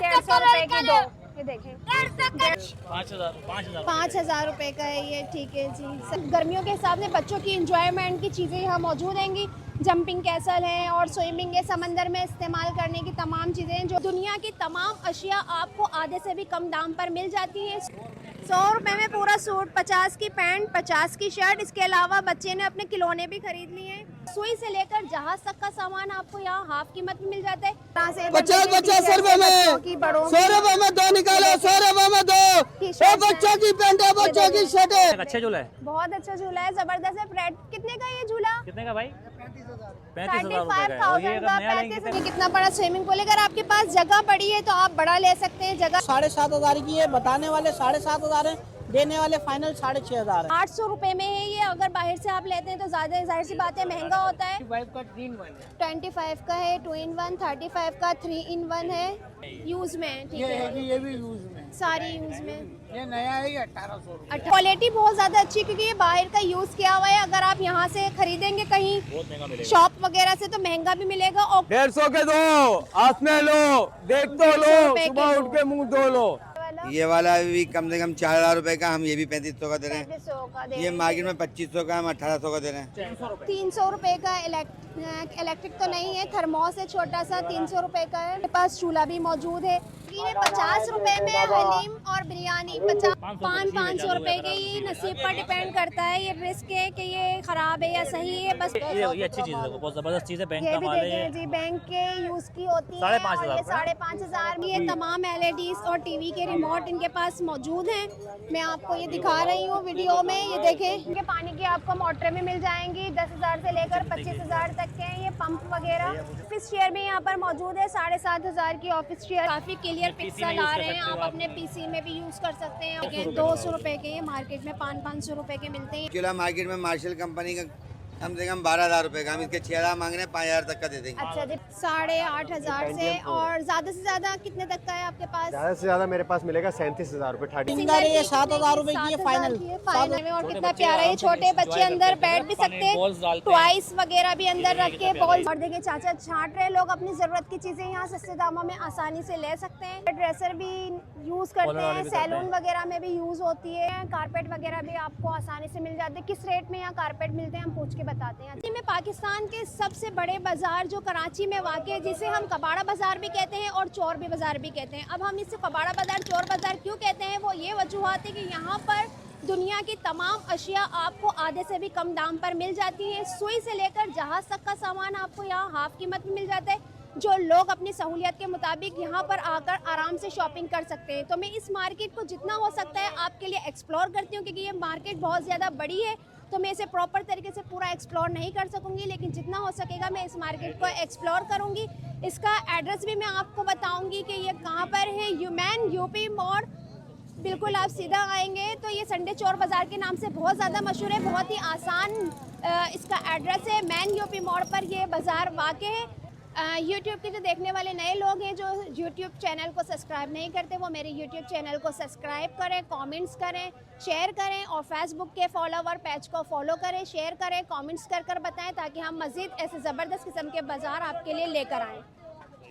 150 रुपए की दो, ये देखें 5,000 रुपए का है ये, ठीक है जी। गर्मियों के हिसाब से बच्चों की इंजॉयमेंट की चीज़ें यहाँ मौजूद हैंगी। जंपिंग कैसल है और स्विमिंग है, समंदर में इस्तेमाल करने की तमाम चीज़ें जो दुनिया की तमाम अशिया आपको आधे से भी कम दाम पर मिल जाती हैं। 100 रुपए में पूरा सूट, 50 की पैंट, 50 की शर्ट। इसके अलावा बच्चे ने अपने खिलौने भी खरीद लिए हैं। सुई से लेकर जहाज तक का सामान आपको यहाँ हाफ कीमत में मिल जाता है। 50 रुपए में, 100 रुपए में दो निकालो, 100 रुपए में दो। बच्चों की पैंट है, बच्चों की शर्ट है। अच्छा झूला है, बहुत अच्छा झूला है, जबरदस्त है। कितने का ये झूला? कितने का भाई? 35,000 का। ये कितना बड़ा स्विमिंग पूल है। अगर आपके पास जगह पड़ी है तो आप बड़ा ले सकते हैं। जगह 7,500 की है, बताने वाले 7,500 है, देने वाले फाइनल 6,500 है। 800 रुपए में है ये। अगर बाहर से आप लेते हैं तो ज्यादा जाहिर सी बात है महंगा होता है। 25 का है 2 in 1, 35 का 3 in 1 है। यूज में ठीक है, ये भी यूज में, सारी यूज में। ये नया है, 1,800। क्वालिटी बहुत ज्यादा अच्छी क्योंकि ये बाहर का यूज किया हुआ है। अगर आप यहाँ से खरीदेंगे कहीं शॉप वगैरह से तो महंगा भी मिलेगा। और 150 के दो, हाथ में लो, देख तो लो, सुबह उठ के मुंह धो लो। ये वाला भी कम से कम 4,000 रुपए का, हम ये भी 3500 का दे रहे हैं। 3500 का दे ये मार्केट में 2500 का, हम 1800 का दे रहे हैं। 300 रुपए का इलेक्ट्रिक तो नहीं है, थर्मोस है छोटा सा, 300 रुपए का है। मेरे पास चूल्हा भी मौजूद है। 50 रुपए में हलीम और बिरयानी, 500 रुपए के। ये नसीब पर डिपेंड करता है, ये रिस्क है कि ये खराब है या सही है। बस ये अच्छी चीज है, बहुत जबरदस्त चीज है। बैंक ये का भी माल है देखें ये। जी, बैंक के यूज की होती है। 5,500 5,500 में ये तमाम LEDs और टीवी के रिमोट इनके पास मौजूद हैं। मैं आपको ये दिखा रही हूँ वीडियो में। ये देखें, इनके पानी की आपको मोटर में मिल जाएंगी। 10,000 से लेकर 25,000 तक के हैं ये पंप वगैरह। ऑफिस चेयर भी यहाँ पर मौजूद है, 7,500 की ऑफिस चेयर। काफी क्लियर पिक्सल आ रहे हैं, आप अपने PC में भी यूज कर सकते हैं। 200 रुपए के ये मार्केट में 500 रुपए के मिलते हैं। चूल्हा मार्केट में मार्शल कंपनी का कम से कम 12,000 रुपए का, हम इसके 6,000 मांग रहे हैं, 5,000 तक का दे देंगे। अच्छा जी, 8,500 से। और ज्यादा से ज्यादा कितने तक का है आपके पास? ज्यादा से ज्यादा मेरे पास मिलेगा 37,000 रुपए। सिंगल ये 7,000 रुपए की है फाइनल में। और कितना प्यारा है, छोटे बच्चे अंदर बैठ भी सकते हैं। टॉयज वगैरह भी अंदर रख के बॉल। और देखिए चाचा छांट रहे, लोग अपनी जरूरत की चीजें यहाँ सस्ते दामों में आसानी से ले सकते हैं। ड्रेसर भी यूज करते हैं, सैलून वगैरह में भी यूज होती है। कारपेट वगैरह भी आपको आसानी से मिल जाते हैं। किस रेट में यहाँ कारपेट मिलते हैं हम पूछ के बताते हैं। में पाकिस्तान के सबसे बड़े बाजार जो कराची में वाक़ है, जिसे हम कबाड़ा बाजार भी कहते हैं और चोर भी बाजार भी कहते हैं। अब हम इसे कबाड़ा बाजार चोर बाजार क्यों कहते हैं, वो ये वजूहात है कि यहाँ पर दुनिया की तमाम अशिया आपको आधे से भी कम दाम पर मिल जाती है। सुई से लेकर जहाज तक का सामान आपको यहाँ हाफ कीमत में मिल जाता है, जो लोग अपनी सहूलियत के मुताबिक यहाँ पर आकर आराम से शॉपिंग कर सकते हैं। तो मैं इस मार्केट को जितना हो सकता है आपके लिए एक्सप्लोर करती हूँ, क्योंकि ये मार्केट बहुत ज़्यादा बड़ी है तो मैं इसे प्रॉपर तरीके से पूरा एक्सप्लोर नहीं कर सकूंगी, लेकिन जितना हो सकेगा मैं इस मार्केट को एक्सप्लोर करूंगी। इसका एड्रेस भी मैं आपको बताऊंगी कि ये कहाँ पर है। यूमैन UP मोड़, बिल्कुल आप सीधा आएंगे तो ये संडे चोर बाज़ार के नाम से बहुत ज़्यादा मशहूर है। बहुत ही आसान इसका एड्रेस है। मैन UP मोड़ पर ये बाज़ार वाक़ है। YouTube के जो देखने वाले नए लोग हैं जो YouTube चैनल को सब्सक्राइब नहीं करते, वो मेरे YouTube चैनल को सब्सक्राइब करें, कमेंट्स करें, शेयर करें और Facebook के फॉलोवर पेज को फॉलो करें, शेयर करें, कमेंट्स कर बताएं ताकि हम मज़ीद ऐसे ज़बरदस्त किस्म के बाज़ार आपके लिए लेकर आएँ।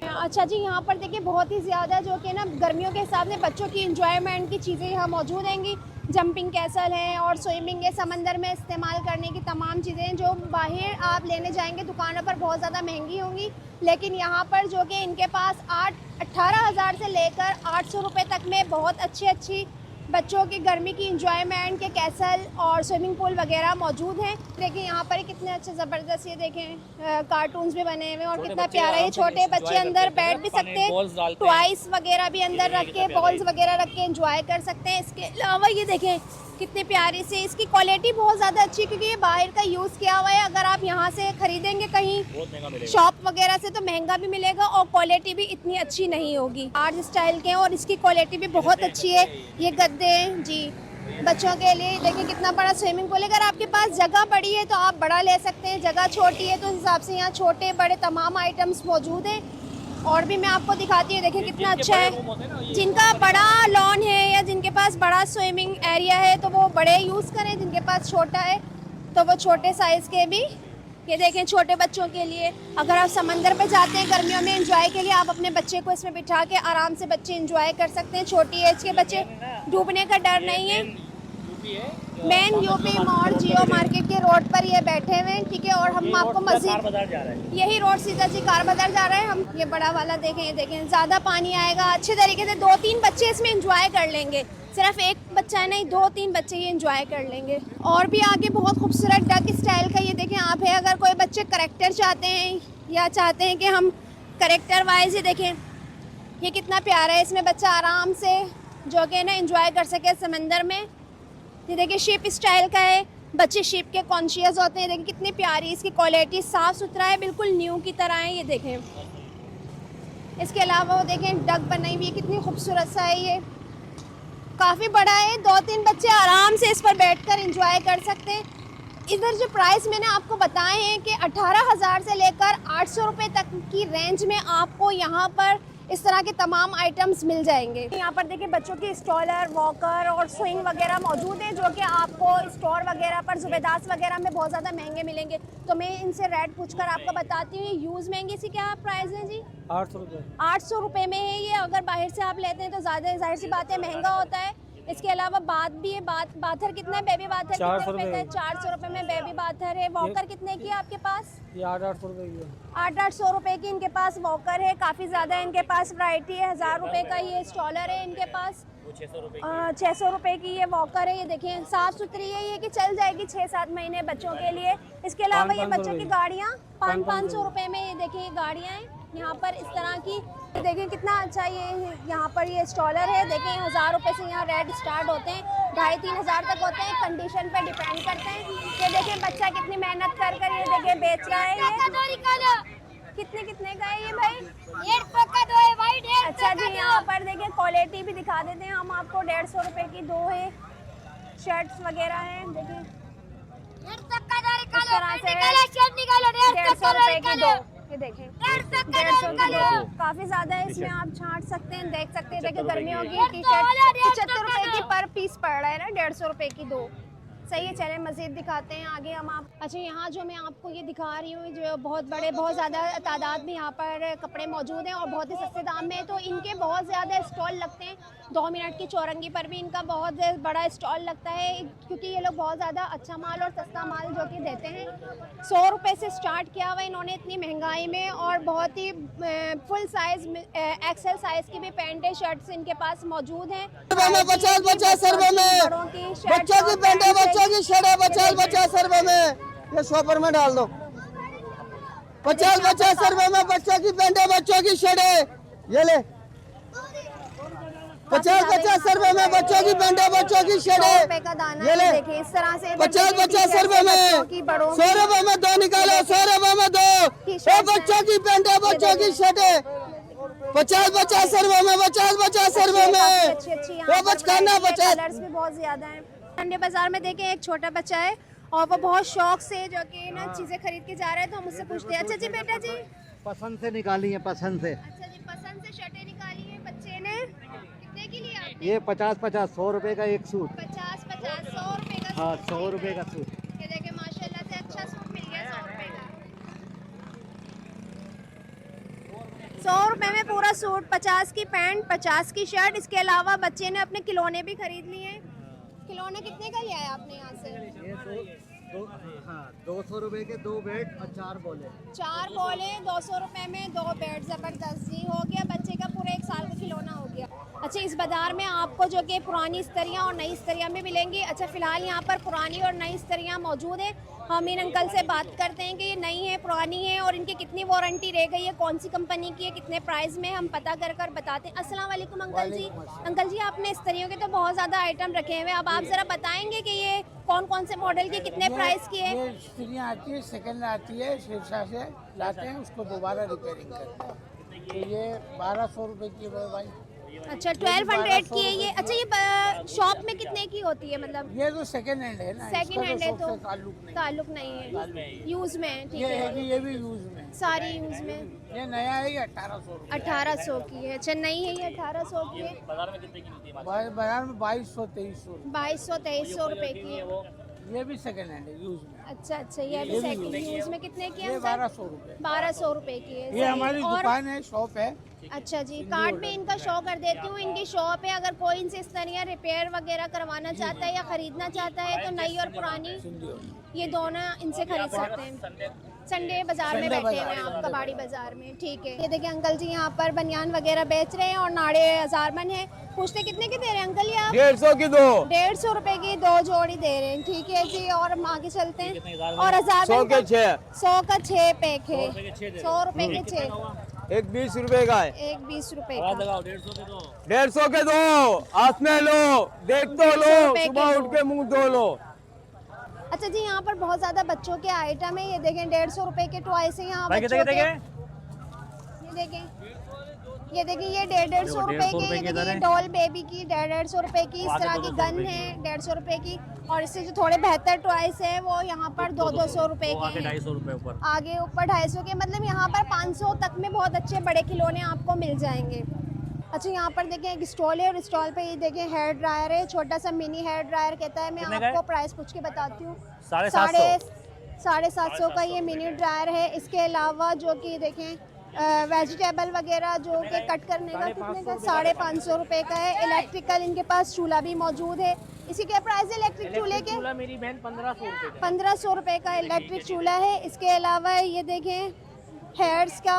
अच्छा जी, यहाँ पर देखिए बहुत ही ज़्यादा जो कि ना गर्मियों के हिसाब से बच्चों की इंजॉयमेंट की चीज़ें यहाँ मौजूद हैंगी। जंपिंग कैसल है और स्विमिंग है, समंदर में इस्तेमाल करने की तमाम चीज़ें जो बाहर आप लेने जाएंगे दुकानों पर बहुत ज़्यादा महंगी होंगी, लेकिन यहाँ पर जो कि इनके पास 18,000 से लेकर 800 रुपये तक में बहुत अच्छी बच्चों की गर्मी की इंजॉयमेंट के कैसल और स्विमिंग पूल वगैरह मौजूद हैं। देखिए यहाँ पर कितने अच्छे ज़बरदस्त, ये देखें कार्टून्स भी बने हुए और कितना प्यारा। ये छोटे बच्चे अंदर बैठ भी सकते हैं, टॉयज वगैरह भी अंदर रख के, बॉल्स वगैरह रख के एंजॉय कर सकते हैं। इसके अलावा ये देखें कितने प्यारे से, इसकी क्वालिटी बहुत ज़्यादा अच्छी क्योंकि ये बाहर का यूज़ किया हुआ है। अगर आप यहाँ से खरीदेंगे कहीं शॉप वगैरह से तो महंगा भी मिलेगा और क्वालिटी भी इतनी अच्छी नहीं होगी। आर्ट स्टाइल के और इसकी क्वालिटी भी बहुत अच्छी है। ये गद्दे जी बच्चों के लिए। देखिए कितना बड़ा स्विमिंग पूल है। अगर आपके पास जगह बड़ी है तो आप बड़ा ले सकते हैं, जगह छोटी है तो उस हिसाब से यहाँ छोटे बड़े तमाम आइटम्स मौजूद हैं। और भी मैं आपको दिखाती हूँ, देखिए कितना अच्छा है। जिनका बड़ा लॉन है या जिनके पास बड़ा स्विमिंग एरिया है तो वो बड़े यूज़ करें, जिनके पास छोटा है तो वो छोटे साइज़ के भी ये देखें छोटे बच्चों के लिए, अगर आप समंदर पे जाते हैं गर्मियों में एंजॉय के लिए, आप अपने बच्चे को इसमें बिठा के आराम से बच्चे एंजॉय कर सकते हैं। छोटी एज के बच्चे, डूबने का डर नहीं है। मेन यूपी मॉल जियो मार्केट के रोड पर ये बैठे हुए हैं, ठीक है। और हम आपको मस्जिद, यही रोड सीधा जी कार बाजार जा रहे हैं हम। ये बड़ा वाला देखें, ये देखें, ज़्यादा पानी आएगा, अच्छे तरीके से 2-3 बच्चे इसमें एंजॉय कर लेंगे। सिर्फ एक बच्चा नहीं, 2-3 बच्चे ये एंजॉय कर लेंगे। और भी आगे बहुत खूबसूरत डक स्टाइल का ये देखें आप है। अगर कोई बच्चे करेक्टर चाहते हैं या चाहते हैं कि हम करेक्टर वाइज, ये देखें ये कितना प्यारा है। इसमें बच्चा आराम से जो कि ना एंजॉय कर सके समंदर में। ये देखिए शिप स्टाइल का है, बच्चे शिप के कॉन्शियस होते हैं। देखिए कितनी प्यारी इसकी क्वालिटी, साफ़ सुथरा है, बिल्कुल न्यू की तरह है। ये देखें, इसके अलावा वो देखें डक बनाई हुई है, कितनी खूबसूरत सा है। ये काफ़ी बड़ा है, 2-3 बच्चे आराम से इस पर बैठकर एंजॉय कर सकते हैं। इधर जो प्राइस मैंने आपको बताए हैं कि 18,000 से लेकर 800 रुपये तक की रेंज में आपको यहाँ पर इस तरह के तमाम आइटम्स मिल जाएंगे। यहाँ पर देखिए बच्चों की स्टॉलर, वॉकर और स्विंग वगैरह मौजूद हैं, जो कि आपको स्टोर वगैरह पर, जुबेदास वगैरह में बहुत ज़्यादा महंगे मिलेंगे। तो मैं इनसे रेट पूछकर आपको बताती हूँ। यूज़ महंगी सी क्या प्राइस है जी? 800 रुपये। 800 रुपये में है ये। अगर बाहर से आप लेते हैं तो ज़्यादा, जाहिर सी बात है, महंगा होता है। इसके अलावा बात भी है, बाथर कितना है? बेबी बाथर कितने रुपए का है? 400 रुपये में बेबी बाथर है। वॉकर कितने की है आपके पास? ये 800 रुपये की है। 800 रुपये की इनके पास वॉकर है। काफ़ी ज़्यादा इनके पास वैरायटी है। 1000 रुपये का ये स्टॉलर है इनके पास। 600 रुपये की ये वॉकर है। ये देखिए साफ़ सुथरी है, ये कि चल जाएगी 6-7 महीने बच्चों के लिए। इसके अलावा ये बच्चों की गाड़ियाँ 500 रुपये में, ये देखिए गाड़ियाँ हैं यहाँ पर इस तरह की। देखिए कितना अच्छा ये यहाँ पर ये स्टॉलर है। देखिए 1000 रुपये से यहाँ रेट स्टार्ट होते हैं, 2500-3 हज़ार तक होते हैं, कंडीशन पे डिपेंड करते हैं। ये देखिए बच्चा कितनी मेहनत कर ये देखिए बेच रहा है। ये कितने का है ये भाई? 150 का 2 है भाई। अच्छा जी, यहाँ पर देखिए क्वालिटी भी दिखा देते हैं हम आपको। 150 रुपये की 2 है। शर्ट्स वगैरह हैं, देखिए इस तरह से 150 रुपये की 2। ये देखें 150 की 2, काफ़ी ज़्यादा है। इसमें आप छांट सकते हैं, देख सकते हैं। देखिए गर्मियों की टी शर्ट 75 रुपये की पर पीस पड़ रहा है ना, 150 रुपये की 2। सही है, चलें मज़ीद दिखाते हैं आगे हम आप। अच्छा, यहाँ जो मैं आपको ये दिखा रही हूँ, जो बहुत ज़्यादा तादाद में यहाँ पर कपड़े मौजूद हैं और बहुत ही सस्ते दाम में। तो इनके बहुत ज़्यादा स्टॉल लगते हैं। 2 मिनट की चौरंगी पर भी इनका बहुत बड़ा स्टॉल लगता है, क्योंकि ये लोग बहुत ज़्यादा अच्छा माल और सस्ता माल जो कि देते हैं। 100 रुपये से स्टार्ट किया हुआ इन्होंने इतनी महंगाई में। और बहुत ही फुल साइज़, एक्सेल साइज़ की भी पैंट है, शर्ट्स इनके पास मौजूद हैं। 50 रुपये में बच्चों की पैंट है, बच्चों की शर्ट है। 50 रुपये में ये शॉपर में डाल दो। 50 रुपये में बच्चों की पैंट है, बच्चों की शर्ट है। ये ले 50 रुपये में बच्चों की पैंट है, बच्चों की शर्ट है। ये ले देखिए इस तरह से 50 रुपये में, 100 रुपये में 2 निकालो, 100 रुपये में 2। बच्चों की पैंट है, बच्चों की शर्ट है। 50 रुपये में, 50 रुपये में वो बचकाना 50। कलर्स भी बहुत ज्यादा हैं। संडे बाजार में देखें एक छोटा बच्चा है और वो बहुत शौक से जो कि ना चीजें खरीद के जा रहा है। तो हम उससे पूछते हैं, अच्छा जी बेटा जी, पसंद से निकाली है, पसंद से। अच्छा जी, पसंद से शर्टें निकाली है बच्चे ने। कितने की लिया आपने? ये 50 100 रुपए का एक सूट। 50 100 रुपए का। हाँ, 100 रुपए का सूट। ये देखिए माशाल्लाह से अच्छा सूट मिल गया 100 रुपए का। 100 रुपए में पूरा सूट, 50 की पैंट, 50 की शर्ट। इसके अलावा बच्चे ने अपने खिलौने भी खरीद लिए हैं। खिलौने कितने का लिया है आपने यहाँ से? ये 200 रुपए के 2 बैट और 4 बॉले। 4 बॉले 200 रुपए में 2 बैट। ज़बरदस्त जी, हो गया बच्चे का पूरा 1 साल का खिलौना हो गया। अच्छा, इस बाज़ार में आपको जो कि पुरानी इस्तरियाँ और नई इस्तरियाँ भी मिलेंगी। अच्छा, फ़िलहाल यहाँ पर पुरानी और नई इस्तरियाँ मौजूद हैं। हम इन अंकल से बात करते हैं कि ये नई है, पुरानी है और इनकी कितनी वारंटी रह गई है, कौन सी कंपनी की है, कितने प्राइस में, हम पता कर बताते हैं। अस्सलाम वालेकुम अंकल जी। अंकल जी, आपने इस्तरियों के तो बहुत ज़्यादा आइटम रखे हुए, अब आप ज़रा बताएंगे कि ये कौन से मॉडल के कितने प्राइस की है? ये इस्त्रियाँ आती है, सेकंड आती है, शीर्षा से लाते हैं, उसको दोबारा रिपेयरिंग करते हैं। तो ये 1200 रुपये की है भाई। अच्छा, 1200 की है ये। अच्छा, ये शॉप में कितने की होती है? मतलब ये तो सेकंड हैंड है ना, सेकंड हैंड है तो ताल्लुक नहीं है, यूज में। ठीक ये है, है कि ये भी यूज में, सारी यूज में। ये नया है, ये 1800 1800 की है। अच्छा, नई है ये 1800 की है। बाजार में कितने की मिलती है? बाजार में 2200-2300 2200-2300 रुपए की है। ये भी सेकंड हैंड है यूज में। अच्छा अच्छा, ये भी सेकंड यूज में कितने की है? ये 1200 रुपए। 1200 रुपए की है। ये सही। हमारी और दुकान है, शॉप है। अच्छा जी, कार्ड में इनका शो कर देती हूँ, इनकी शॉप है। अगर कोई इनसे इस तरह रिपेयर वगैरह करवाना चाहता है या खरीदना चाहता है तो नई और पुरानी ये दोनों इनसे खरीद सकते हैं। संडे बाजार में बैठे हुए हैं आप, कबाड़ी बाजार में। ठीक है, ये देखिए अंकल जी यहाँ पर बनियान वगैरह बेच रहे हैं और नाड़े हजारमन है। पूछते कितने की दे रहे हैं अंकल ये आप? 150 की दो। 150 रुपए की 2 जोड़ी दे रहे हैं। ठीक है जी, और हम आगे चलते हैं। और 100 के 6। 100 का 6 पैक है। 100 रुपए के 6। एक 20 रुपए का है। एक 20 रुपए का। 150 के दो। हाथ में लो, देख तो लो, 150 रुपए के सुबह दो। उठ के मुंह धो लो। अच्छा जी, यहाँ पर बहुत ज्यादा बच्चों के आइटम है। ये देखें 150 रुपए के टॉयस है यहाँ बच्चों के। ये देखें ये 150 रुपए के। ये देखिए डॉल बेबी की 150 रुपए की। इस तरह की गन है 150 रुपए की। और इससे जो थोड़े बेहतर टॉयस है वो यहाँ पर 200 रुपए के हैं। 250 रुपए ऊपर। आगे ऊपर 250 के, मतलब यहाँ पर 500 तक में बहुत अच्छे बड़े खिलौने आपको मिल जाएंगे। अच्छा, यहाँ पर देखें एक स्टॉल है और स्टॉल पे ये देखें हेयर ड्रायर है, छोटा सा मिनी हेयर ड्रायर कहता है। मैं आपको प्राइस पूछ के बताती हूँ। 750 का ये मिनी ड्रायर है। इसके अलावा जो कि देखें वेजिटेबल वगैरह जो कि कट करने का कितने का 550 रुपए का है। इलेक्ट्रिकल इनके पास चूल्हा भी मौजूद है। इसी के प्राइस है इलेक्ट्रिक चूल्हे के? मेरी बहन 1500 1500 रुपए का इलेक्ट्रिक चूल्हा है। इसके अलावा ये देखें हेयर्स का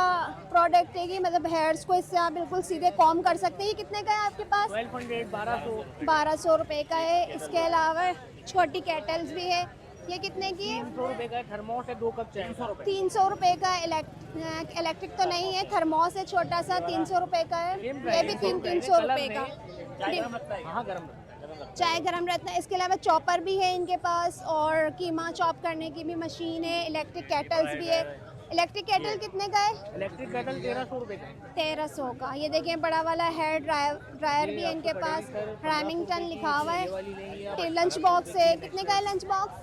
प्रोडक्ट है कि मतलब हेयर्स को इससे आप बिल्कुल सीधे कॉम कर सकते हैं। ये कितने का है आपके पास? 1200 रुपए का है। इसके अलावा छोटी केटल्स भी है। ये कितने की है? 300 रुपए का थर्मोस है, 2 कप चाय। 300 रुपए का इलेक्ट्रिक तो नहीं है, थर्मोस है छोटा सा, 300 रुपए का है। ये भी 300 रुपए का। हाँ, गरम चाय गरम रहता है। इसके अलावा चॉपर भी है इनके पास और कीमा चॉप करने की भी मशीन है। इलेक्ट्रिक केटल्स भी है। इलेक्ट्रिक केटल कितने का है? इलेक्ट्रिक केटल 1300 रुपए का। 1300 का। ये देखिए बड़ा वाला हेयर ड्रायर भी है इनके पास। रैमिंगटन लिखा हुआ है। लंच बॉक्स है। कितने का है लंच बॉक्स?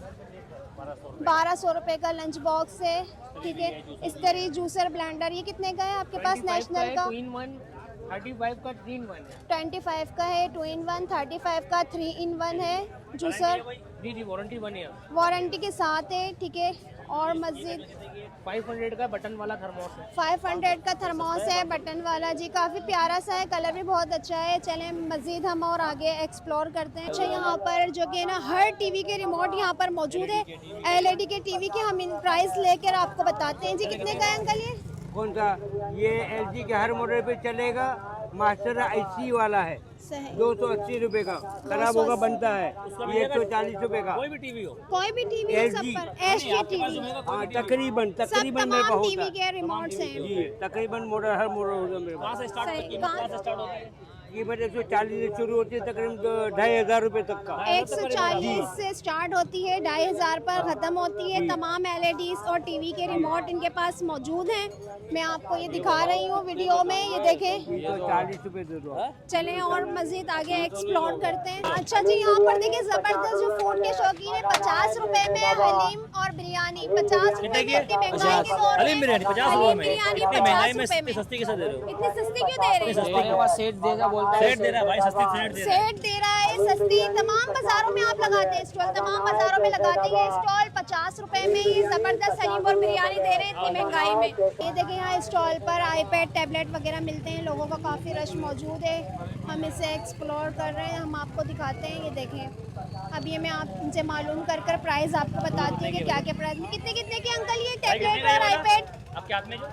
1200 रुपए का लंच बॉक्स है। ठीक है, इस्तरी जूसर ब्लेंडर ये कितने का है आपके पास? नेशनल का 2 in 1, 35 का 3 in 1 है। 25 का है 2 in 1, 35 का 3 in 1 है जूसर। जी वारंटी 1 ईयर। वारंटी के साथ है। ठीक है, और मस्जिद 500 का बटन वाला थर्मोस है। 500 का थर्मोस है बटन वाला जी। काफ़ी प्यारा सा है, कलर भी बहुत अच्छा है। चलें मज़ीद हम और आगे एक्सप्लोर करते हैं। अच्छा, यहाँ पर जो कि ना हर टीवी के रिमोट यहाँ पर मौजूद है। LED के टीवी के हम इन प्राइस लेकर आपको बताते हैं जी। कितने का है अंकल ये? कौन सा? ये LG के हर मॉडल पे चलेगा। मास्टर IC वाला है, सही। 280 रुपए का। खराब होगा बनता है। ये 140 रुपए का। कोई भी टीवी हो। कोई भी टीवी है सब पर। LG टीवी हाँ, तकरीबन सब मेरे पास तमाम होता टीवी है। के रिमोट्स हैं। जी, तकरीबन मॉडल हर मॉडल होगा मेरे पास। कहाँ से स्टार्ट सही, कीमत कहाँ- कहाँ से स्टार्ट होती है? कीमत 140 से शुरू होती है, तकरीबन 2500 रुपए तक का। 140 से स्टार्ट होती है, 2500 पर ख़त्म होती है। तमाम LEDs और टीवी के रिमोट इनके पास मौजूद हैं। मैं आपको ये दिखा रही हूँ वीडियो में। ये देखें, 140 रुपए दे दो। चलें और मज़ीद आगे एक्सप्लोर करते हैं। अच्छा जी, यहाँ पर देखिए ज़बरदस्त जो फूड के शौकीन है 50 रुपए में हलीम और बिरयानी। 50 रुपए में इतनी महंगाई के दौर में हलीम बिरयानी 50 हलीम रुपए में। बिरयानी इतनी महंगाई 50 में रुपए में। इतनी सस्ती कैसे दे रहे हो? इतनी सस्ती क्यों दे रहे हैं? हमारे पास सेट देगा बोलता है। सेट दे रहा है भाई, सस्ती सेट दे रहा है। सेट दे रहा है सस्ती। तमाम बाजारों में आप लगाते हैं स्टॉल, तमाम बाजारों में लगाते हैं स्टॉल। 50 रुपए में ये जबरदस्त हलीम और बिरयानी दे रहे हैं इतनी महंगाई में। ये देखिए यहाँ स्टॉल पर iPad टैबलेट वगैरह मिलते हैं। लोगों का काफ़ी रश मौजूद है। हम इसे एक्सप्लोर कर रहे हैं, हम आपको दिखाते हैं। ये देखें, अब ये मैं आपसे मालूम कर प्राइस आपको बताती हूँ कि क्या क्या प्राइस में कितने कितने के अंकल ये टैबलेट और iPad। आपके हाथ में जो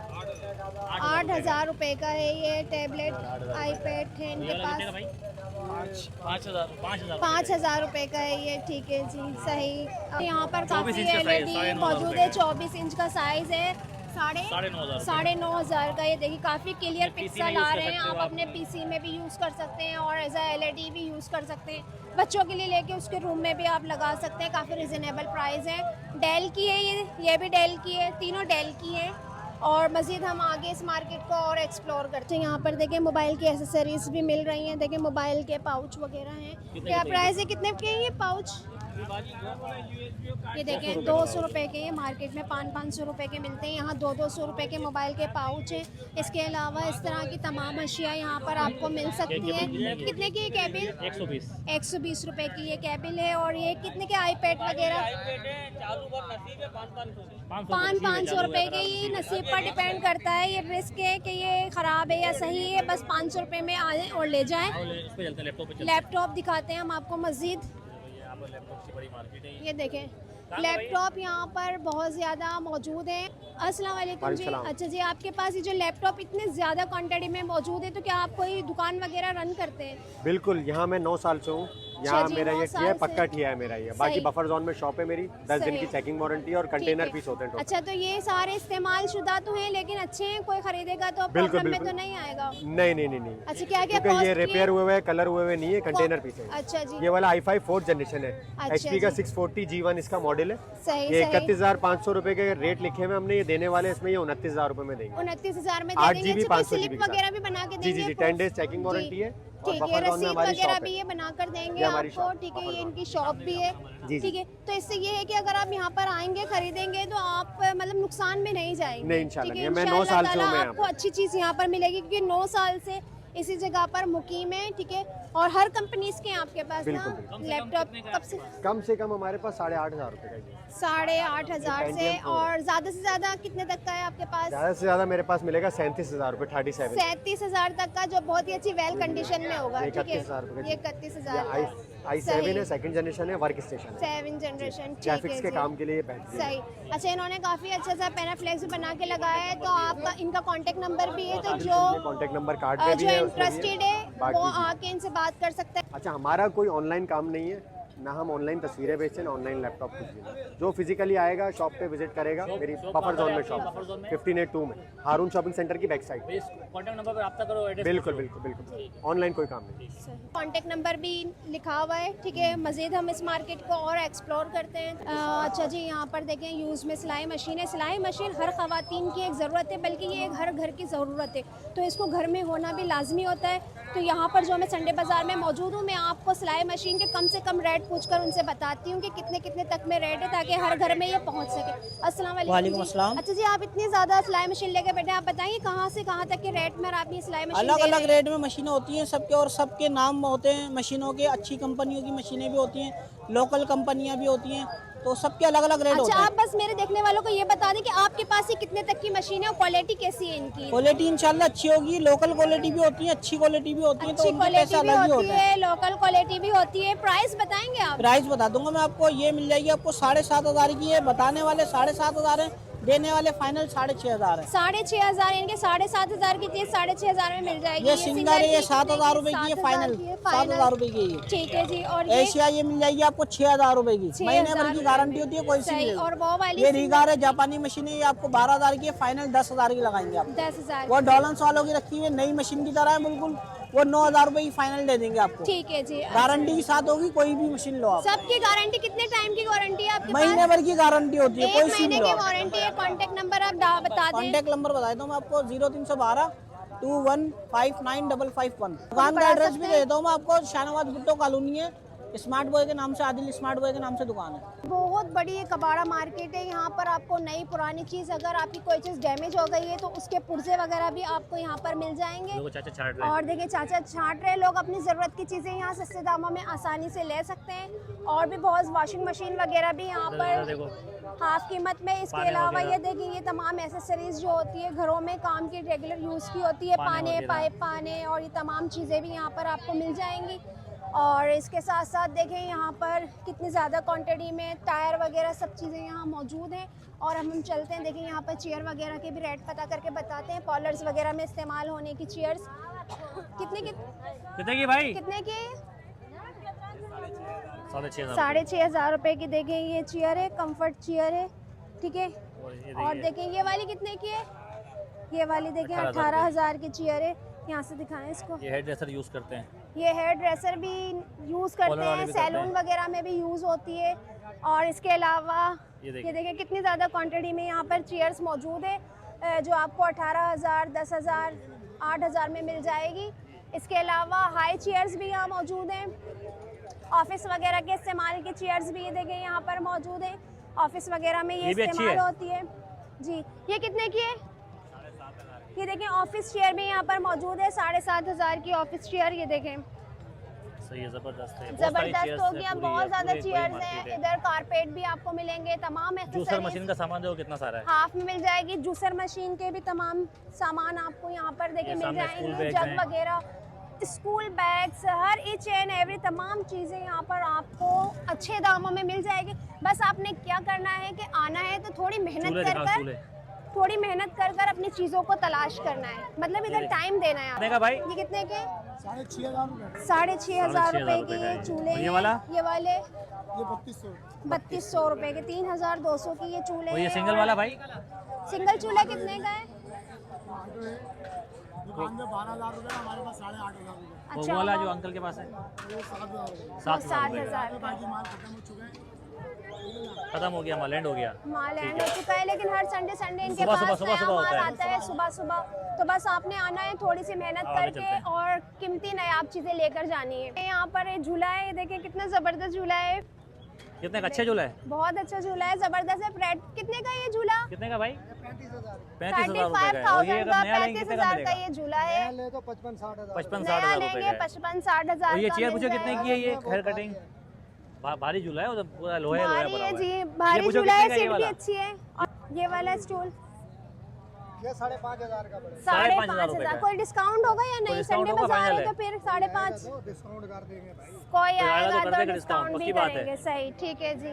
8000 रुपए का है ये टैबलेट iPad है इनके पास। 5000 रुपए का है ये। ठीक है जी, सही। यहाँ पर काफी 24 इंच का साइज, LED 9,500 मौजूद है। 24 इंच का साइज है। 9,500 9,500 का। ये देखिए काफी क्लियर PC में पिक्सल use आ कर रहे हैं। सकते हो आप आप। अपने PC में भी यूज कर सकते हैं और एज LED भी यूज कर सकते हैं। बच्चों के लिए लेके उसके रूम में भी आप लगा सकते हैं। काफी रिजनेबल प्राइस है। डेल की है ये भी डेल की है। तीनों डेल की है। और मज़ीद हम आगे इस मार्केट को और एक्सप्लोर करते हैं। यहाँ पर देखें मोबाइल की एसेसरीज भी मिल रही हैं। देखें मोबाइल के पाउच वगैरह हैं। क्या प्राइस है? कितने के हैं ये पाउच? ये देखें 200 रुपए के, मार्केट में 500 रुपए के मिलते हैं, यहाँ 200 रुपए के मोबाइल के पाउच हैं। इसके अलावा इस तरह की तमाम अशिया यहाँ पर आपको मिल सकती है। कितने की कैबिल? 120 रुपए की ये कैबिल है। और ये कितने के आईपैड वगैरह? 500 रुपए के। ये नसीब पर डिपेंड करता है, ये रिस्क है कि ये ख़राब है या सही है। बस 500 रुपए में आए और ले जाएं। लैपटॉप दिखाते हैं हम आपको मज़ीद। ये देखें लैपटॉप यहाँ पर बहुत ज़्यादा मौजूद है। अस्सलाम वालेकुम जी। अच्छा जी, आपके पास ये जो लैपटॉप इतने ज़्यादा क्वांटिटी में मौजूद है, तो क्या आप कोई दुकान वगैरह रन करते हैं? बिल्कुल, यहाँ मैं 9 साल से हूँ। यहाँ मेरा ये ठिया पक्का ठिया है मेरा ये। बाकी बफर जोन में शॉप है मेरी, 10 दिन की चेकिंग वारंटी और कंटेनर पीस होते हैं। अच्छा, तो ये सारे इस्तेमाल शुदा तो हैं लेकिन अच्छे हैं, कोई खरीदेगा तो प्रॉब्लम में तो नहीं आएगा? नहीं। अच्छा, क्या क्या क्योंकि ये रिपेयर हुए कलर हुए नहीं है, कंटेनर पीस है। अच्छा जी। ये वाला i5 4th जनरेशन है, HP का 640 G1 इसका मॉडल है। ये 31,500 रुपए के रेट लिखे हुए हमने, ये देने वाले इसमें ये 29,000 रुपए में देंगे। 29,000 में 8 GB 500 GB वगैरह भी बना के देंगे? जी 10 डेज चेकिंग वारंटी है। ठीक है, रसीद वगैरह भी ये बना कर देंगे आपको। ठीक है, ये इनकी शॉप भी है। ठीक है, तो इससे ये है कि अगर आप यहाँ पर आएंगे खरीदेंगे तो आप मतलब नुकसान में नहीं जाएंगे। नहीं, इंशाल्लाह। मैं 9 साल से हूँ, आपको अच्छी चीज़ यहाँ पर मिलेगी क्योंकि 9 साल से इसी जगह पर मुकीम है। ठीक है, और हर कंपनीज के आपके पास ना लैपटॉप कम से कम हमारे पास 8,500 रुपए का है। 8,500 से और ज़्यादा से ज़्यादा कितने तक का है आपके पास? ज़्यादा से ज़्यादा मेरे पास मिलेगा 37,000 रुपए, 37,000 तक का, जो बहुत ही अच्छी वेल कंडीशन में होगा। ठीक है, 31,000 ये 31,000 i7 है, 2nd जनरेशन है, वर्क स्टेशन है, 7 जनरेशन। ग्राफिक्स के काम के लिए बैटरी सही। अच्छा, इन्होंने काफ़ी अच्छा सा पेनाफ्लेक्स भी बना के लगाया है, तो आपका इनका कांटेक्ट नंबर भी है, तो जो कांटेक्ट नंबर कार्ड पे भी है, इंटरेस्टेड है वो आके इनसे बात कर सकते हैं। अच्छा, हमारा कोई ऑनलाइन काम नहीं है, ना हम ऑनलाइन तस्वीरें बेचते हैं, ना ऑनलाइन लैपटॉप कुछ भी। जो फिजिकली आएगा शॉप पे विजिट करेगा, मेरी बफर जोन में शॉप 1582 में, हारून शॉपिंग सेंटर की बैक साइड। कॉन्टैक्ट नंबर पर रब्ता करो, एड्रेस बिल्कुल। ऑनलाइन कोई काम नहीं। कॉन्टेक्ट नंबर भी लिखा हुआ है। ठीक है, मज़ीद हम इस मार्केट को और एक्सप्लोर करते हैं। अच्छा जी, यहाँ पर देखें यूज़ में सिलाई मशीन है। सिलाई मशीन हर ख़वातीन की एक ज़रूरत है, बल्कि ये एक हर घर की ज़रूरत है, तो इसको घर में होना भी लाजमी होता है। तो यहाँ पर जो मैं संडे बाज़ार में मौजूद हूँ, मैं आपको सिलाई मशीन के कम से कम रेट पूछकर उनसे बताती हूँ कि कितने तक में रेट है, ताकि हर घर में ये पहुँच सके। अस्सलाम वालेकुम। अच्छा जी, आप इतनी ज़्यादा सिलाई मशीन लेके बैठे, आप बताइए कहाँ से कहाँ तक के रेट में आप ये सिलाई मशीन? अलग अलग रेट में मशीनें होती हैं सबके, और सबके नाम होते हैं मशीनों के। अच्छी कंपनियों की मशीनें भी होती हैं, लोकल कंपनियां भी होती हैं, तो सबके अलग अलग रेट होते हैं। आप बस मेरे देखने वालों को ये बता दें कि आपके पास ये कितने तक की मशीन है और क्वालिटी कैसी है इनकी? क्वालिटी इंशाल्लाह अच्छी होगी, लोकल क्वालिटी भी होती है, अच्छी क्वालिटी भी होती है, अच्छी क्वालिटी भी होती है, लोकल क्वालिटी भी होती है। प्राइस बताएंगे आप? प्राइस बता दूंगा मैं आपको। ये मिल जाएगी आपको 7,500 की है, बताने वाले 7,500 है, देने वाले फाइनल 6,500 है। 6,500 इनके 7,500 की चीज 6,500 में मिल जाएगी। ये सिंगल है, ये 7,000 रुपए की है, फाइनल 7,000 रुपए की है। ठीक है जी। और एशिया ये मिल जाएगी आपको 6,000 रुपए की, महीने भर की गारंटी होती है, कोई सी। और वो वाली ये रीगार है, जापानी मशीन है, ये आपको 12,000 की है, फाइनल 10,000 की लगाएंगे आप। 10,000। वो डॉलन्स वालों की रखी हुई है, नई मशीन की तरह है बिल्कुल, वो 9,000 रुपए की फाइनल दे देंगे आपको। ठीक है जी। गारंटी के साथ होगी, कोई भी मशीन लो आप। सबकी गारंटी कितने टाइम की गारंटी है आपके पास? महीने भर की गारंटी होती है, कोई सी महीने की वारंटी है। कॉन्टेक्ट नंबर आप बता दें। कॉन्टेक्ट नंबर बता देता हूँ मैं आपको, 0312 21595551। दुकान का एड्रेस भी दे देता हूँ मैं आपको, शाहनवाज भुट्टो कॉलोनी है, स्मार्ट बॉय के नाम से, आदिल स्मार्ट बॉय के नाम से दुकान है। बहुत बड़ी एक कबाड़ा मार्केट है। यहाँ पर आपको नई पुरानी चीज़, अगर आपकी कोई चीज़ डैमेज हो गई है तो उसके पुर्जे वगैरह भी आपको यहाँ पर मिल जाएंगे। और देखिए चाचा छांट रहे, लोग अपनी ज़रूरत की चीज़ें यहाँ सस्ते दामों में आसानी से ले सकते हैं। और भी बहुत वॉशिंग मशीन वगैरह भी यहाँ पर हाफ कीमत में। इसके अलावा ये देखिए, ये तमाम एसेसरीज जो होती है घरों में काम की, रेगुलर यूज़ की होती है, पाने, पाइप पाने और ये तमाम चीज़ें भी यहाँ पर आपको मिल जाएंगी। और इसके साथ साथ देखें यहाँ पर कितनी ज़्यादा क्वांटिटी में टायर वगैरह सब चीज़ें यहाँ मौजूद हैं। और हम चलते हैं, देखिए यहाँ पर चेयर वगैरह के भी रेट पता करके बताते हैं। पॉलर्स वगैरह में इस्तेमाल होने की चेयर्स कितने की भाई? कितने की? 6,500 रुपए की। देखें ये चेयर है, कंफर्ट चेयर है। ठीक है, और देखें ये वाली कितने की है? ये वाली देखें 18,000 की चेयर है। यहाँ से दिखाएं इसको। ये हेयर ड्रेसर यूज़ करते हैं, ये हेयर ड्रेसर भी यूज़ करते हैं, सैलून वगैरह में भी यूज़ होती है। और इसके अलावा ये देखिए कितनी ज़्यादा क्वांटिटी में यहाँ पर चेयर्स मौजूद है, जो आपको 18,000, 10,000, 8,000 में मिल जाएगी। इसके अलावा हाई चेयर्स भी यहाँ मौजूद हैं। ऑफिस वगैरह के इस्तेमाल की चेयर्स भी ये देखें यहाँ पर मौजूद है। ऑफिस वगैरह में ये भी अच्छी इस्तेमाल है। होती है जी। ये कितने की है? ये देखें ऑफिस चेयर भी यहाँ पर मौजूद है, 7,500 की ऑफिस चेयर। ये देखें सही है, जबरदस्त है, जबरदस्त हो गया, बहुत ज्यादा चेयर्स हैं। इधर कारपेट भी आपको मिलेंगे, तमाम जूसर एक्सेसरीज मशीन का सामान देखो कितना सारा है। हाफ में मिल जाएगी। जूसर मशीन के भी तमाम सामान आपको यहाँ पर देखे ये मिल सामने स्कूल जाएंगे, बैग्स जग हैं। वगैरह, school bags, her each and every तमाम चीज़ें यहाँ पर आपको अच्छे दामों में मिल जाएगी। बस आपने क्या करना है कि आना है तो थोड़ी मेहनत चूल्हे कर दिखाओ, कर चूल्हे। थोड़ी मेहनत कर कर अपनी चीज़ों को तलाश करना है, मतलब इधर टाइम देना है कितने का आपको। भाई? ये कितने के? 6,500 रुपए के का है। ये चूल्हे और ये हैं। वाला? ये वाले ये 3200 रुपए के, 3,200 की ये चूल्हे और ये हैं। सिंगल वाला भाई? सिंगल चूल्हा कितने का है? दुकान में 12,000 रुपए, हमारे पास 8,500 रुपए। वो वाला जो अंकल के पास है वो 7,000 रुपए। 7,000 का माल खत्म हो चुका है। खत्म हो गया, माल एंड हो गया। माल एंड हो चुका है, लेकिन हर संडे इनके सुबह- पास सुबह नया होता माल है। आता है सुबह सुबह। तो बस आपने आना है, थोड़ी सी मेहनत आगे करके चलते हैं। और कीमती नायाब चीजें लेकर जानी है। यहाँ पर एक झूला है, ये देखिए कितना जबरदस्त झूला है, कितने का अच्छा झूला है? बहुत अच्छा झूला है, जबरदस्त है। कितने का ये झूला? कितने का भाई? 35,000 35,000 रुपए का है। और ये 35,000 अगर का, नया लेंगे कितने का 35,000 का मिलेगा? ये झूला है। ले तो 55-60,000। 55-60 नया हजार रुपए लेंगे का है। 55-60,000 और ये का चेयर मिल पूछो कितने की है? ये जाएगा। हेयर कटिंग भारी झूला है, वो तो पूरा लोहे लोहे भारी पड़ा है हुआ जी, है। भारी ये पूछो झूला कितने है, का ये सीट भी वाला? अच्छी है। और ये वाला स्टूल ये 5,500 का पड़ेगा। 5,500 रुपए का 5,500। है। कोई डिस्काउंट होगा या नहीं? डिस्काउंट संडे होगा, बाजार है फाइनल तो फिर 5,500 तो डिस्काउंट कर देंगे भाई। कोई तो आएगा आएगा तो कर तो देंगे डिस्काउंट डिस्काउंट, भी पक्की बात है। करेंगे। सही, ठीक है जी।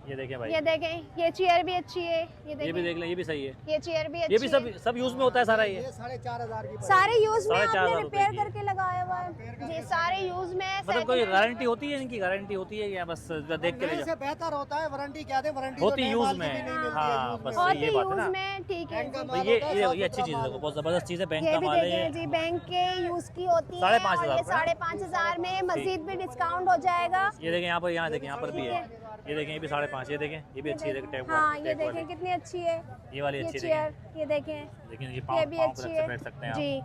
ये देखें भाई, ये देखें, ये चेयर भी अच्छी है। ये ये भी देखें, देख लें, ये भी सही है। ये चेयर भी अच्छी ये भी है। सब यूज में होता है सारा ये। ये 4,500 की सारे यूज में 4,500 आपने रिपेयर रुपए की। करके लगाया हुआ है जी, सारे यूज में है। मतलब कोई second hand- गारंटी होती है इनकी? गारंटी होती है या बस देख के ले इससे जाओ? बेहतर होता है, वारंटी क्या दे, वारंटी होती तो नए यूज माल की में भी नहीं मिलती है, हाँ, यूज बस में। होती ये बात है यूज ना। में, ठीक है बैंक का जी। तो माल ये होता है, ये साफ ये अच्छी सुथरा चीज है, माल देखो बहुत जबरदस्त चीज है। बैंक ये का भी माल है देखें ये। जी, बैंक के यूज की होती है। 5,500 और ये का। 5,500 में मजीद भी डिस्काउंट हो जाएगा। ये देखें यहाँ पर, यहाँ देखें, यहाँ पर भी है। ये देखें, ये भी 5,500। ये देखें, ये भी अच्छी है। देखें टैग हाँ, ये टैग वाली। देखें कितनी अच्छी है ये वाली ये अच्छी चेयर। देखें। ये देखें, लेकिन ये ये पाँव भी पाँव अच्छी पर है बैठ सकते हैं आप। जी।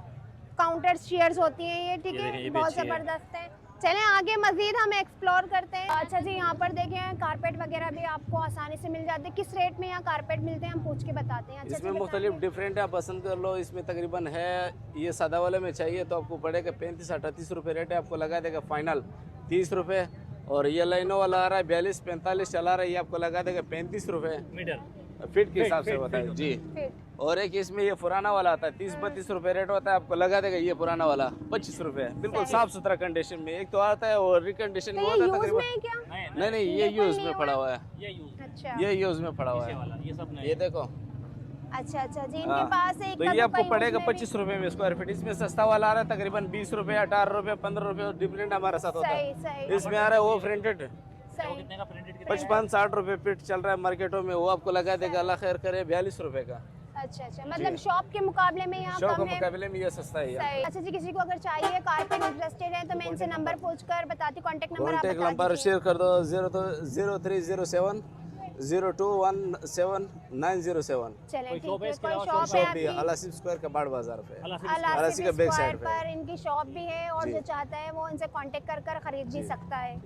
काउंटर चेयर्स होती हैं ये, ठीक ये देखें, है, ये भी बहुत अच्छी है। जबरदस्त है। चलें आगे मजीद हम एक्सप्लोर करते हैं। अच्छा जी, यहाँ पर देखें कारपेट वगैरह भी आपको आसानी से मिल जाते हैं। किस रेट में यहाँ कारपेट मिलते हैं हम पूछ के बताते हैं। अच्छा इसमें जी, मुख्तलिफ बताएं। डिफरेंट है, पसंद कर लो। इसमें तकरीबन है, ये सादा वाले में चाहिए तो आपको पड़ेगा 35-38 रुपये रेट है, आपको लगा देगा फाइनल 30 रुपये। और ये लाइनों वाला आ रहा है 42-45 चला रहा है, ये आपको लगा देगा 35 रुपये मीटर फीट के हिसाब से होता है जी। फिट। और एक इसमें ये पुराना वाला आता है 30-32 रुपये रेट होता है, आपको लगा देगा ये पुराना वाला 25 रुपये, बिल्कुल साफ सुथरा कंडीशन में। एक तो आता है और रिकंडीशन तो में ये होता है यूज में तकरीबन। है क्या? नहीं नहीं, ये यूज में पड़ा हुआ है, ये यूज अच्छा ये यूज में पड़ा हुआ ये है। वाला, ये सब नए ये देखो, अच्छा अच्छा जी, इनके हाँ। पास एक तो ये आपको पड़ेगा 25 रुपये में स्क्वायर फीट। इसमें सस्ता वाला आ रहा है तकरीबन 20 रुपये, 18 रुपये, 15 रुपये, डिफरेंट हमारे साथ होता सही है। सही इसमें आ रहा है वो प्रिंटेड सही। कितने का प्रिंटेड कितने 55-60 रुपये फीट चल रहा है मार्केटों में, वो आपको लगा देगा अल्लाह खैर करे 42 रुपये का। अच्छा अच्छा, मतलब शॉप के मुकाबले में यहाँ शॉप के कम है। मुकाबले में ये सस्ता है। सही। अच्छा जी, किसी को अगर चाहिए कारपेट इंटरेस्टेड है तो मैं इनसे नंबर पूछ कर बताती हूँ। कॉन्टेक्ट नंबर आप कॉन्टेक्ट बता नंबर दीजिए। शेयर कर दो 0307 0217 चलें ठीक शॉप है है, इसके कोई अलावा? शॉप है शॉप भी आपकी? अलासिफ स्क्वायर का बाड़ बाजार पे है। अलासिफ अलासी का बैक स्क्वायर साइड पे। पर इनकी शॉप भी है और जी। जो चाहता है वो इनसे कांटेक्ट कर कर खरीद भी सकता है।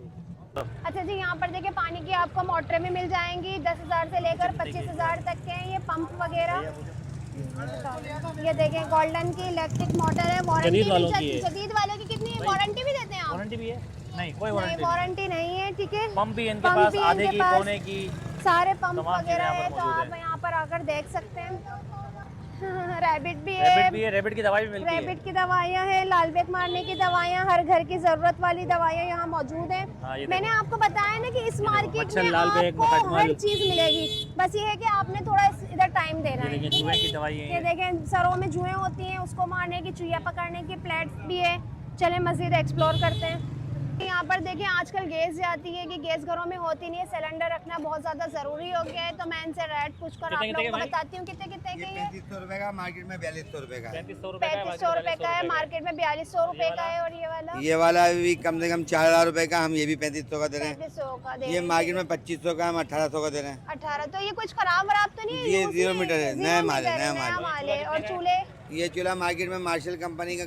अच्छा जी, यहाँ पर देखिए पानी की आपको मोटरें भी मिल जाएंगी, 10,000 से लेकर 25,000 तक के हैं ये पंप वगैरह। ये देखें गोल्डन की इलेक्ट्रिक मोटर है, वारंटी जदीद भी वालों की है। जदीद वालों की कितनी है? वारंटी भी देते हैं आप? वारंटी भी है? नहीं, कोई नहीं, वारंटी नहीं। वारंटी नहीं है, ठीक है। पंप भी इनके पंप पास भी आधे इनके की, पास पौने की। सारे पंप तमाम चीज़ें वगैरह यहाँ है, पर तो मौजूद आप हैं। यहाँ पर आकर देख सकते हैं। रैबिट भी रैबिट है, भी है, रैबिट की दवाई भी मिलती है। रैबिट की दवाइयाँ हैं, लाल बेग मारने की दवाइयाँ, हर घर की जरूरत वाली दवाइयाँ यहाँ मौजूद हाँ, हैं। ये मैंने आपको बताया ना कि इस मार्केट मच्छर, में लाल बेग, आपको मुकदमल। हर चीज मिलेगी, बस ये है कि आपने थोड़ा इधर टाइम देना ये है। देखिए जुए की दवाई ये है। देखें सरों में जुएं होती हैं, उसको मारने की, चूहिया पकड़ने की प्लेट्स भी है। चलें मजीद एक्सप्लोर करते हैं। यहाँ पर देखिए आजकल गैस जाती है कि गैस घरों में होती नहीं है, सिलेंडर रखना बहुत ज़्यादा ज़रूरी हो गया है। तो मैं इनसे रेट पूछकर आप कितने लोगों को के बताती हूँ कितने कितने ये के ये 3500 रुपए का, मार्केट में 4200 रुपए का है। 3500 रुपए का है, 3500 रुपए का है, मार्केट में 4200 रुपए का है। और ये वाला ये वाला भी कम से कम 4,000 रुपए का, हम ये भी 3500 का दे रहे हैं। 3500 का दे ये मार्केट में 2500 का, हम 1800 का दे रहे हैं। 18। तो ये कुछ खराब वराब तो नहीं है? ये यूज़ 0 में? मीटर है, 0 नया माल है, मीटर नया नया माल माल है। और चूल्हे ये चूल्हा मार्केट में मार्शल कंपनी का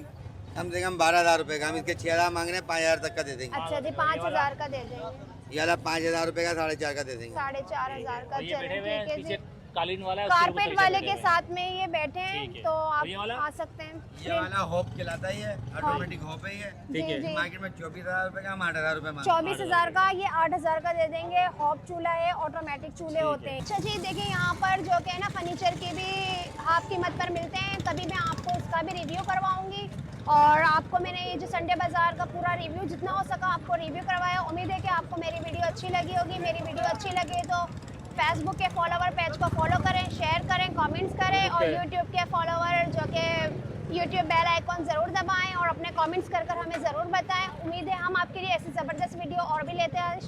कम से कम 12,000 रुपए का। हम इसके 6,000 मांग रहे हैं, 5,000 तक का दे देंगे। अच्छा जी 5,000 का दे देंगे। ये वाला 5,000 रुपए का 4,500 का दे देंगे। 4,500 का। ये बैठे हुए चलिए हैं, ठीक है पीछे जी। कालीन वाला है, उसके ऊपर कारपेट तरीके वाले बैठे के हुए हैं। साथ में ये बैठे हैं ठीक है। तो और ये आप वाला? आ सकते हैं। ये वाला होप कहलाता है, ये ऑटोमेटिक होप है ये। ठीक है। जी। मार्केट में 24,000 रुपए का, हम 8,000 रुपए मांग 24,000 का, ये 8,000 का दे देंगे। हॉप चूल्हा है, ऑटोमेटिक चूल्हे होते हैं। अच्छा जी देखिए यहाँ पर जो कि है ना फर्नीचर के भी हाफ कीमत पर मिलते हैं। कभी मैं आपको उसका भी रिव्यू करवाऊंगी और आपको मैंने ये जो संडे बाजार का पूरा रिव्यू जितना हो सका आपको रिव्यू करवाया। उम्मीद है कि आपको मेरी वीडियो अच्छी लगी होगी। मेरी वीडियो अच्छी लगे तो फेसबुक के फॉलोवर पेज को फॉलो करें, शेयर करें, कमेंट्स करें और यूट्यूब के फॉलोवर जो कि यूट्यूब बेल आइकॉन ज़रूर दबाएं और अपने कमेंट्स कर हमें ज़रूर बताएं। उम्मीद है हम आपके लिए ऐसी ज़बरदस्त वीडियो और भी लेते हैं